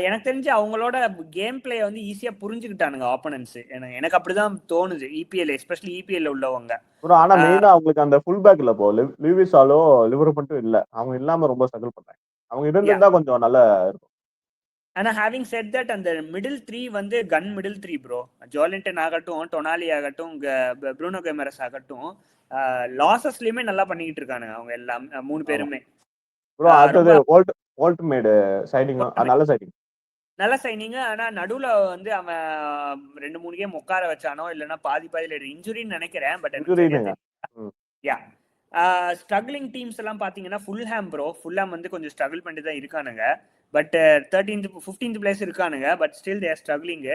எனக்கு தெரிஞ்சு அவங்களோட கேம் பிளே வந்து ஈஸியா புரிஞ்சுக்கிட்டானுங்க ஆப்போனன்ட்ஸ். எனக்கு அப்படிதான் தோணுது. இபிஎல் எஸ்பெஷலி இபிஎல்ல உள்ளவங்க. ஆனா மெயினா அவங்களுக்கு அந்த ஃபுல் பேக் இல்ல போ. லிவிஸாலோ லிவர் மட்டும் இல்ல. அவங்க இல்லாம ரொம்ப ஸ்ட்ரகிள் பண்றாங்க. அவங்க இருந்திருந்தா கொஞ்சம் நல்லா இருக்கும். ஆனா ஹேவிங் செட் தட் அந்த மிடில் 3 வந்து கன் மிடில் 3 ப்ரோ. ஜோலின்டன் ஆகட்டும், டொனாலி ஆகட்டும், ப்ரூனோ கெமரஸ் ஆகட்டும், லாசஸ்லயுமே நல்லா பண்ணிட்டு இருக்கானுங்க அவங்க எல்லாம் 3 பேருமே. ப்ரோ அடுத்து வோல்ட்மேட் சைனிங் நல்ல சைனிங். ஆனா நடுவுல வந்து அவன் 2-3 கேம் உட்கார வச்சானோ இல்லைன்னா பாதியில இன்ஜுரின்னு நினைக்கிறேன். பட் ஸ்ட்ரகிளிங் டீம்ஸ் எல்லாம் பாத்தீங்கன்னா ஃபுல்ஹாம் ப்ரோ. ஃபுல்ஹாம் வந்து கொஞ்சம் ஸ்ட்ரகிள் பண்ணிட்டு தான் இருக்கானுங்க. பட் 15th பிளேஸ் இருக்கானுங்க. But still they are struggling.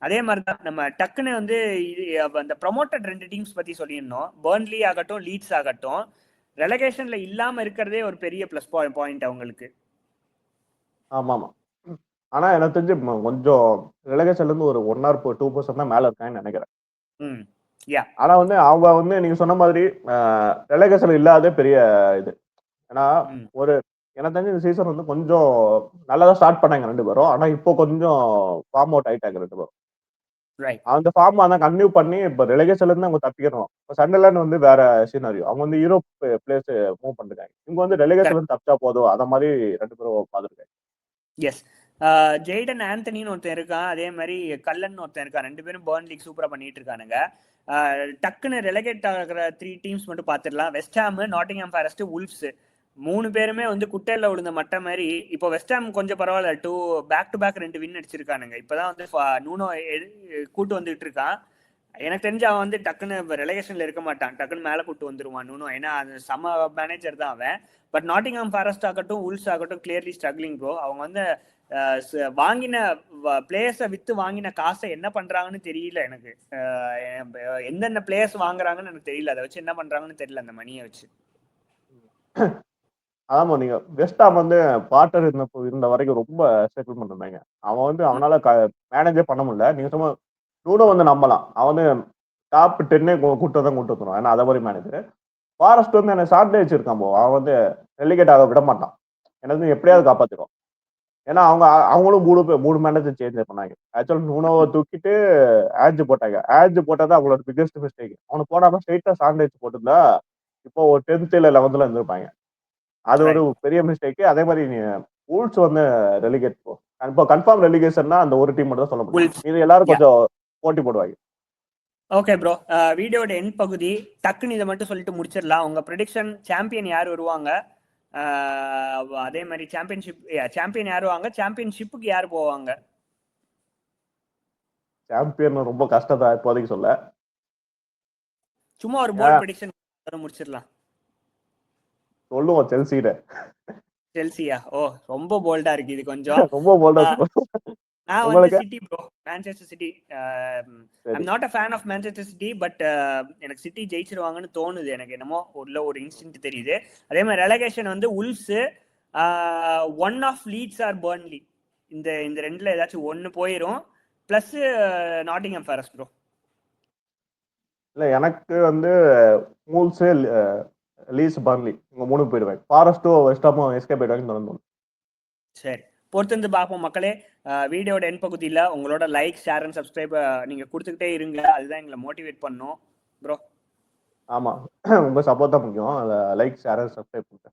அதே மாதிரி தான் நம்ம டக்குன்னு வந்து அந்த ப்ரொமோட்டட் 2 டீம்ஸ் பத்தி சொல்லியிருந்தோம். பர்ன்லி ஆகட்டும், லீட்ஸ் ஆகட்டும், ரெலகேஷன்ல இல்லாம இருக்கிறதே ஒரு பெரிய ப்ளஸ் பாயிண்ட் அவங்களுக்கு. ஆமாமா. ஆனா எனக்கு தெரிஞ்சு கொஞ்சம் ரெலகேஷன்ல இருந்து ஒரு 1 ஆர் 2% தான் மேல இருக்காங்கன்னு நினைக்கிறேன். யா. ஆனா வந்து அவங்க வந்து நீங்க சொன்ன மாதிரி ரெலகேஷன் இல்லாத பெரிய இது. ஏன்னா ஒரு எனக்கு தெரிஞ்ச இந்த சீசன் வந்து கொஞ்சம் நல்லா தான் ஸ்டார்ட் பண்ணாங்க 2 பேரும். ஆனா இப்போ கொஞ்சம் ஃபார்ம் அவுட் ஆயிட்டாங்க 2 பேரும். ரைட். அந்த ஃபார்ம் அதான் கன்டினியூ பண்ணி இப்ப ரெலகேஷன்ல இருந்து அவங்க தப்பிக்கணும். இப்ப சண்டர்லாண்ட் வந்து வேற சீனரியோ. அவங்க வந்து யூரோப் பிளேஸ் மூவ் பண்ணிருக்காங்க. இவங்க வந்து ரெலகேஷன்ல இருந்து தப்பிச்சா போதும். அத மாதிரி 2 பேரும் பாத்துருக்காங்க. எஸ். ஜெய்டன் ஆந்தனின்னு ஒருத்தன் இருக்கான், அதே மாதிரி கல்லன் ஒருத்தன் இருக்கான். 2 பேரும் பர்ன் லீக் சூப்பரா பண்ணிட்டு இருக்கானுங்க. டக்குன்னு ரெலகேட் ஆகிற 3 டீம்ஸ் மட்டும் பார்த்துடலாம். West Ham, Nottingham forest, Wolves 3 பேருமே வந்து குட்டையில விழுந்த மட்ட மாதிரி. இப்போ வெஸ்ட் ஹாம் கொஞ்சம் பரவாயில்ல, பேக் டு பேக் 2 வின் அடிச்சிருக்கானுங்க. இப்பதான் வந்து நூனோ கூட்டு வந்துட்டு இருக்கான். எனக்கு தெரிஞ்சு அவன் வந்து டக்குன்னு ரெலகேஷன்ல இருக்க மாட்டான், டக்குன்னு மேல கூட்டு வந்துருவான் நூனோ. ஏன்னா அது சம மேனேஜர் தான் அவன். பட் நாட்டிங்ஹாம் ஃபாரஸ்ட் ஆகட்டும், உல்ஸ் ஆகட்டும், கிளியர்லி ஸ்ட்ரகிளிங் ப்ரோ. அவங்க வந்து வாங்கின பிளேயர்ஸை வித்து வாங்கின காசை என்ன பண்றாங்கன்னு தெரியல எனக்கு. எந்தெந்த பிளேயர்ஸ் வாங்குறாங்கன்னு எனக்கு தெரியல. அதை வச்சு என்ன பண்றாங்கன்னு தெரியல அந்த மணியை வச்சு. ஆமா, நீங்க வெஸ்ட் ஹாம் வந்து பாட்டர் இருந்த வரைக்கும் ரொம்ப செட்டில் பண்ணிருந்தாங்க. அவன் வந்து அவனால மேனேஜே பண்ண முடியல. நீங்க சொன்ன நூனோ வந்து நம்பலாம். அவன் வந்து டாப் 10 கூட்டு வந்துடும். ஏன்னா அதை மாதிரி மேனேஜர். ஃபாரஸ்ட் வந்து என்ன ஷார்ட்லேயே வச்சிருக்கான் போ. அவன் வந்து ரெலிகேட் ஆக விட மாட்டான். எனக்கு எப்படியாவது காப்பாத்திடுவான். ஏன்னா அவங்களும் 3 மேனேஜர் சேஞ்ச் பண்ணாங்க. ஆக்சுவலா நூனோவை தூக்கிட்டு ஆட்ஜ் போட்டாங்க. ஆட்ஜ் போட்டது அவங்களோட பிகெஸ்ட் மிஸ்டேக். அவனை போடாம ஸ்ட்ரெயிட்டா சாண்டேஜ் போட்டிருந்தா இப்போ ஒரு 10th இல்ல 11th இருந்திருப்பாங்க. அது ஒரு பெரிய மிஸ்டேக். அதே மாதிரி வூல்ஸ் வந்து ரெலிகேட் இப்போ கன்ஃபார்ம் ரெலிகேஷன்னா அந்த ஒரு டீம் மட்டும் தான் சொல்ல முடியும். இது எல்லாரும் கொஞ்சம் போட்டி போடுவாங்க. ஓகே ப்ரோ, வீடியோட எண்ட் பகுதி டக்குன்னு இதை மட்டும் சொல்லிட்டு முடிச்சிடலாம். உங்க ப்ரெடிக்ஷன், சாம்பியன் யார் வருவாங்க? அதே மாதிரி சாம்பியன் யார் வருவாங்க? சாம்பியன்ஷிப்புக்கு யார் போவாங்க? சாம்பியன் ரொம்ப கஷ்டம் தான் இப்போதைக்கு சொல்ல. சும்மா ஒரு போல்ட் ப்ரெடிக்ஷன் முடிச்சிடலாம். சொல்லுவோம் செல்சியில. செல்சியா? ஓ, ரொம்ப போல்டா இருக்கு இது கொஞ்சம். ரொம்ப போல்டா. நான் வந்து city bro, Manchester City. I'm not a fan of Manchester City, but எனக்கு சிட்டி ஜெயிச்சிருவாங்கன்னு தோணுது. எனக்கு என்னமோ ஒரு இன்ஸ்டிங்க்ட் தெரியுது. அதே மாதிரி ரெலகேஷன் வந்து Wolves, one of Leeds or Burnley. இந்த ரெண்டுல ஏதாச்சும் ஒன்னு போயிரும். Plus Nottingham Forest bro. இல்ல, எனக்கு வந்து வூல்ஸ், லீஸ், பர்ன்லி இவங்க 3 போயிடுவாங்க. ஃபாரஸ்ட்டும் வெஸ்ட் ஹாமும் எஸ்கேப் ஆயிடுவாங்கன்னு தோணுது. சரி, பொறுத்திருந்து பார்ப்போம் மக்களே. வீடியோட என் பகுதியில் உங்களோட லைக், ஷேர் அண்ட் சப்ஸ்கிரைப் நீங்க கொடுத்துக்கிட்டே இருங்க. அதுதான் எங்களை மோட்டிவேட் பண்ணும் ப்ரோ. ஆமா, உங்க சப்போர்ட் தான் முக்கியம். லைக், ஷேர், சப்ஸ்கிரைப் பண்ணுங்க.